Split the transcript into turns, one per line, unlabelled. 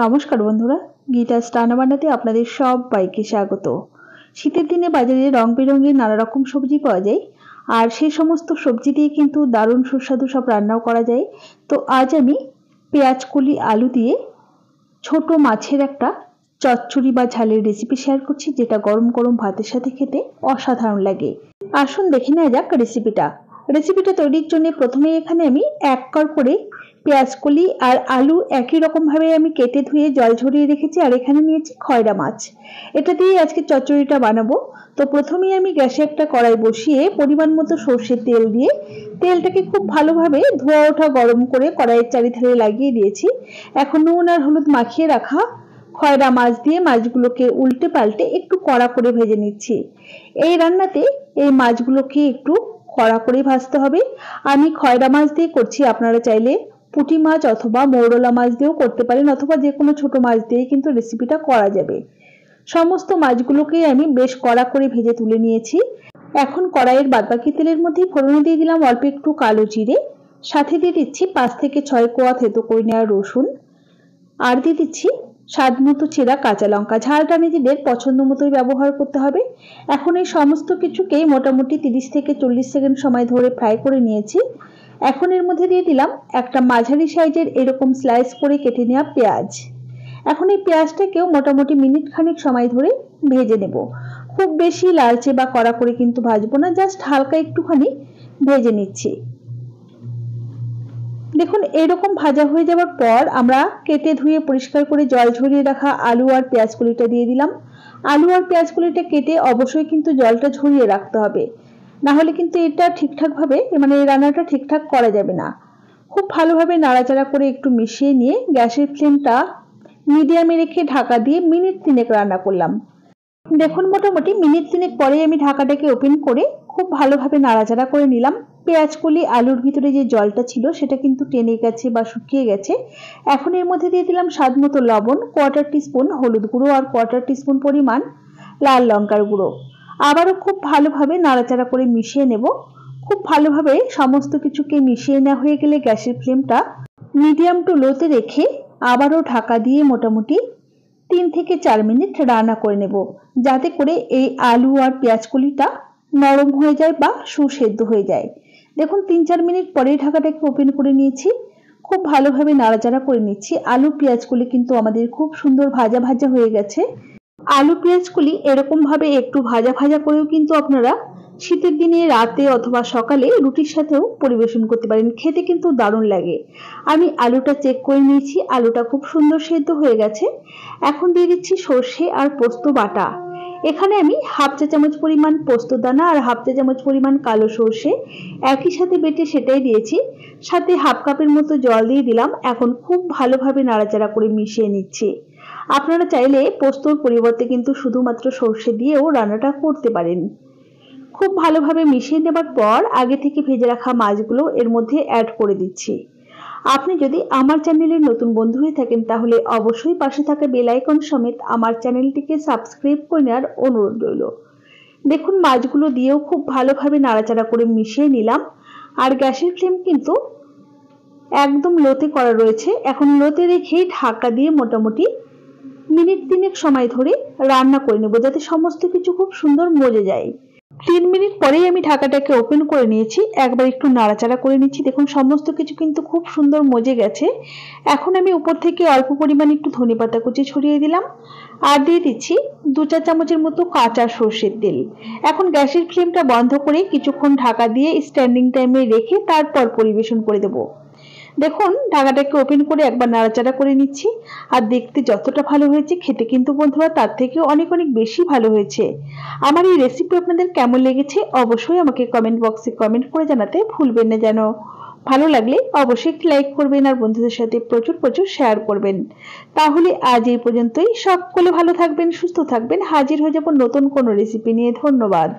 নমস্কার বন্ধুরা, গীতাস রান্না বান্নাতে আপনাদের সবাইকে স্বাগত। শীতের দিনে বাজারে রং বেরঙের নানা রকম সবজি পাওয়া যায়, আর সেই সমস্ত সবজি দিয়ে কিন্তু দারুণ সুস্বাদু সব রান্নাও করা যায়। তো আজ আমি পেঁয়াজ কলি আলু দিয়ে ছোট মাছের একটা চচ্চড়ি বা ঝালের রেসিপি শেয়ার করছি, যেটা গরম গরম ভাতের সাথে খেতে অসাধারণ লাগে। আসুন দেখে নেওয়া যাক রেসিপিটা তৈরির জন্য প্রথমে এখানে আমি 1 কাপ করে পেঁয়াজ কলি আর আলু একই রকম ভাবে আমি কেটে ধুয়ে জল ঝরিয়ে রেখেছি, আর এখানে নিয়েছি খয়রা মাছ। এটা দিয়ে আজকে চচ্চড়িটা বানাবো। তো প্রথমেই আমি গ্যাসে একটা কড়াই বসিয়ে পরিমাণ মতো সর্ষের তেল দিয়ে তেলটাকে খুব ভালোভাবে ধোয়া ওঠা গরম করে কড়াইয়ের চারিধারে লাগিয়ে দিয়েছি। এখন নুন আর হলুদ মাখিয়ে রাখা খয়রা মাছ দিয়ে মাছগুলোকে উল্টে পাল্টে একটু কড়া করে ভেজে নিচ্ছি। এই রান্নাতে এই মাছগুলোকে একটু কড়া করে ভাজতে হবে। আমি খয়রা মাছ দিয়ে করছি, আপনারা চাইলে পুঁটি মাছ অথবা মৌরলা মাছ দিয়েও করতে পারেন, অথবা যে কোনো ছোট মাছ দিয়ে কিন্তু রেসিপিটা করা যাবে। সমস্ত মাছগুলোকে আমি বেশ কড়া করে ভেজে তুলে নিয়েছি। এখন কড়াইয়ের বাদবাকি তেলের মধ্যে ফোড়নে দিয়ে দিলাম অল্প একটু কালো জিরে, সাথে দিয়ে দিচ্ছি 5 থেকে 6 কোয়া থেতো করে নেওয়া রসুন, আর দিয়ে দিচ্ছি স্বাদ মতো চেরা কাঁচা লঙ্কা। ঝালটা নিজেদের পছন্দ মতোই ব্যবহার করতে হবে। এখন এই সমস্ত কিছুকেই মোটামুটি 30 থেকে 40 সেকেন্ড সময় ধরে ফ্রাই করে নিয়েছি। এখন এর মধ্যে দিয়ে দিলাম একটা মাঝারি সাইজের এরকম স্লাইস করে কেটে নেওয়া পেঁয়াজ। এখন এই পেঁয়াজটাকেও মোটামুটি মিনিট খানিক সময় ধরে ভেজে নেব। খুব বেশি লালচে বা কড়া করে কিন্তু ভাজবো না, জাস্ট হালকা একটুখানি ভেজে নিচ্ছি। দেখুন এরকম ভাজা হয়ে যাওয়ার পর আমরা কেটে ধুয়ে পরিষ্কার করে জল ঝরিয়ে রাখা আলু আর পেঁয়াজ কলিটা দিয়ে দিলাম। আলু আর পেঁয়াজ কলিটা কেটে অবশ্যই কিন্তু জলটা ঝরিয়ে রাখতে হবে, না হলে কিন্তু এটা ঠিকঠাক ভাবে এই রান্নাটা ঠিকঠাক করা যাবে না। খুব ভালোভাবে নাড়াচাড়া করে একটু মিশিয়ে নিয়ে গ্যাসের ফ্লেমটা মিডিয়ামে রেখে ঢাকা দিয়ে মিনিট 3 রান্না করলাম। দেখুন মোটামুটি মিনিট 3 পরে আমি ঢাকাটাকে ওপেন করে খুব ভালোভাবে নাড়াচাড়া করে নিলাম। পেঁয়াজ কলি আলুর ভিতরে যে জলটা ছিল সেটা কিন্তু টেনে গেছে বা শুকিয়ে গেছে। এখন এর মধ্যে দিয়ে দিলাম স্বাদ মতো লবণ, 1/4 টিস্পুন হলুদ গুঁড়ো আর 1/4 টিস্পুন পরিমাণ লাল লঙ্কার গুঁড়ো। আবারও খুব ভালোভাবে নাড়াচাড়া করে মিশিয়ে নেব। খুব ভালোভাবে সমস্ত কিছুকে মিশিয়ে নেওয়া হয়ে গেলে গ্যাসের ফ্লেমটা মিডিয়াম টু লোতে রেখে আবারও ঢাকা দিয়ে মোটামুটি 3 থেকে 4 মিনিট রান্না করে নেব, যাতে করে এই আলু আর পেঁয়াজ কলিটা নরম হয়ে যায় বা সুসেদ্ধ হয়ে যায়। দেখুন 3-4 মিনিট পরেই ঢাকাটাকে ওপেন করে নিয়েছি। খুব ভালোভাবে নাড়াচাড়া করে নিচ্ছি। আলু পেঁয়াজ কলি কিন্তু আমাদের খুব সুন্দর ভাজা ভাজা হয়ে গেছে। আলু পেঁয়াজ কলি এরকম ভাবে একটু ভাজা ভাজা করেও কিন্তু আপনারা শীতের দিনে রাতে অথবা সকালে রুটির সাথেও পরিবেশন করতে পারেন, খেতে কিন্তু দারুণ লাগে। আমি আলুটা চেক করে নিয়েছি, আলুটা খুব সুন্দর সেদ্ধ হয়ে গেছে। এখন দিয়ে দিচ্ছি সর্ষে আর পোস্ত বাটা। এখানে আমি 1/2 চা চামচ পরিমাণ পোস্ত দানা আর 1/2 চা চামচ পরিমাণ কালো সর্ষে একই সাথে বেটে সেটাই দিয়েছি, সাথে 1/2 কাপের মতো জল দিয়ে দিলাম। এখন খুব ভালোভাবে নাড়াচাড়া করে মিশিয়ে নিচ্ছি। আপনারা চাইলে পোস্তর পরিবর্তে কিন্তু শুধুমাত্র সর্ষে দিয়েও রান্নাটা করতে পারেন। খুব ভালোভাবে মিশিয়ে নেবার পর আগে থেকে ভেজে রাখা মাছগুলো এর মধ্যে অ্যাড করে দিচ্ছি। আপনি যদি আমার চ্যানেলের নতুন বন্ধু হয়ে থাকেন তাহলে অবশ্যই পাশে থাকা বেল আইকন সমেত আমার চ্যানেলটিকে সাবস্ক্রাইব করে নেওয়ার অনুরোধ রইল। দেখুন মাছগুলো দিয়েও খুব ভালোভাবে নাড়াচাড়া করে মিশিয়ে নিলাম, আর গ্যাসের ফ্লেম কিন্তু একদম লোতে করা রয়েছে। এখন লোতে রেখে ঢাকা দিয়ে মোটামুটি মিনিট 3 সময় ধরে রান্না করে নেব, যাতে সমস্ত কিছু খুব সুন্দর মজে যায়। 3 মিনিট পরেই আমি ঢাকাটাকে ওপেন করে নিয়েছি। একবার একটু নাড়াচাড়া করে নিচ্ছি। দেখুন সমস্ত কিছু কিন্তু খুব সুন্দর মজে গেছে। এখন আমি উপর থেকে অল্প পরিমাণে একটু ধনেপাতা কুচি ছড়িয়ে দিলাম, আর দিয়ে দিচ্ছি 2 চা চামচের মতো কাঁচা সর্ষের তেল। এখন গ্যাসের ফ্লেমটা বন্ধ করে কিছুক্ষণ ঢাকা দিয়ে স্ট্যান্ডিং টাইমে রেখে তারপর পরিবেশন করে দেব। দেখুন ঢাকাটাকে ওপেন করে একবার নাড়াচাড়া করে নিচ্ছি, আর দেখতে যতটা ভালো হয়েছে খেতে কিন্তু বন্ধুরা তার থেকেও অনেক অনেক বেশি ভালো হয়েছে। আমার এই রেসিপি আপনাদের কেমন লেগেছে অবশ্যই আমাকে কমেন্ট বক্সে কমেন্ট করে জানাতে ভুলবেন না যেন। ভালো লাগলে অবশ্যই একটি লাইক করবেন আর বন্ধুদের সাথে প্রচুর প্রচুর শেয়ার করবেন। তাহলে আজ এই পর্যন্তই। সকলে ভালো থাকবেন, সুস্থ থাকবেন। হাজির হয়ে যাব নতুন কোনো রেসিপি নিয়ে। ধন্যবাদ।